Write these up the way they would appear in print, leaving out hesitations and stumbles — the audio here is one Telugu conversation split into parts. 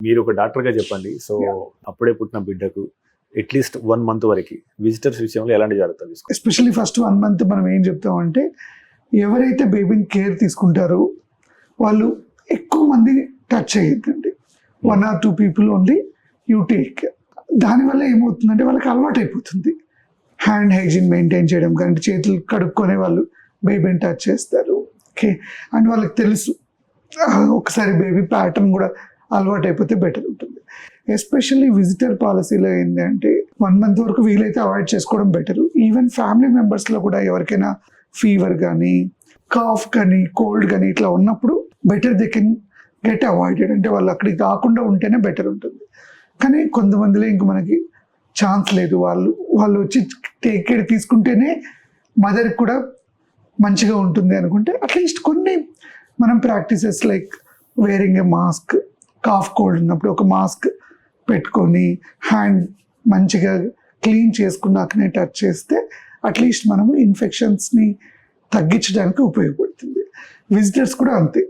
మీరు ఒక డాక్టర్గా చెప్పండి. సో అప్పుడే పుట్టిన బిడ్డకు అట్లీస్ట్ 1 month వరకు విజిటర్స్ విషయంలో ఎలాంటి జాగ్రత్తలు తీసుకోవాలి? ఎస్పెషల్లీ ఫస్ట్ 1 month మనం ఏం చెప్తామంటే, ఎవరైతే బేబీని కేర్ తీసుకుంటారో వాళ్ళు ఎక్కువ మంది టచ్ చేయొద్దండి. 1 or 2 people only you take. దానివల్ల ఏమవుతుందంటే వాళ్ళకి అలవాటు అయిపోతుంది. హ్యాండ్ హైజీన్ మెయింటైన్ చేయడం కానీ, చేతులు కడుక్కొనే వాళ్ళు బేబీని టచ్ చేస్తారు. ఓకే, అండ్ వాళ్ళకి తెలుసు ఒకసారి బేబీ ప్యాటర్న్ కూడా అలవాటు అయిపోతే బెటర్ ఉంటుంది. ఎస్పెషల్లీ విజిటర్ పాలసీలో ఏంటంటే 1 month వరకు వీలైతే అవాయిడ్ చేసుకోవడం బెటర్. ఈవెన్ ఫ్యామిలీ మెంబర్స్లో కూడా ఎవరికైనా ఫీవర్ కానీ, కాఫ్ కానీ, కోల్డ్ కానీ ఇట్లా ఉన్నప్పుడు better they can get avoided. అంటే వాళ్ళు అక్కడికి కాకుండా ఉంటేనే బెటర్ ఉంటుంది. కానీ కొంతమందిలో ఇంక మనకి ఛాన్స్ లేదు. వాళ్ళు వచ్చి టేక్ కేర్ తీసుకుంటేనే మదర్కి కూడా మంచిగా ఉంటుంది అనుకుంటే అట్లీస్ట్ కొన్ని మనం practices like wearing a mask, cough cold ఉన్నప్పుడు ఒక మాస్క్ పెట్టుకొని హ్యాండ్ మంచిగా క్లీన్ చేసుకున్నాకనే టచ్ చేస్తే అట్లీస్ట్ మనము ఇన్ఫెక్షన్స్ని తగ్గించడానికి ఉపయోగపడుతుంది. విజిటర్స్ కూడా అంతే,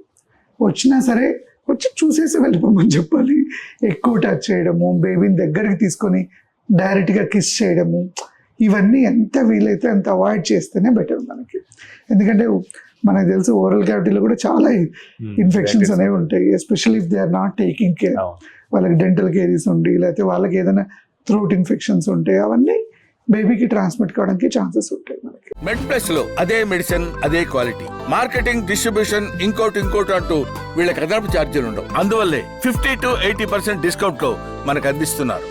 వచ్చినా సరే వచ్చి చూసేసి వెళ్ళిపోమని చెప్పాలి. ఎక్కువ టచ్ చేయడము, బేబీని దగ్గరికి తీసుకొని డైరెక్ట్గా కిస్ చేయడము, ఇవన్నీ ఎంత వీలైతే అంత అవాయిడ్ చేస్తేనే బెటర్ మనకి. ఎందుకంటే మనకు తెలుసు ఓరల్ క్యావిటీలో కూడా చాలా ఇన్ఫెక్షన్స్ అనేవి ఉంటాయి. Especially if they are not taking care. వాళ్ళకి డెంటల్ కేరీస్ ఉండి, లేకపోతే వాళ్ళకి ఏదైనా థ్రోట్ ఇన్ఫెక్షన్స్ ఉంటాయి, అవన్నీ బేబీకి ట్రాన్స్మిట్ కావడానికి ఛాన్సెస్ ఉంటాయి మనకి. మెడ్ ప్లస్ లో అదే మెడిసిన్, అదే క్వాలిటీ, మార్కెటింగ్, డిస్ట్రిబ్యూషన్, ఇంకోటి అంటూ వీళ్ళకి అదనపు ఛార్జీలు ఉండవు. అందువల్లే 50 to 80% డిస్కౌంట్ లో మనకు అందిస్తున్నారు.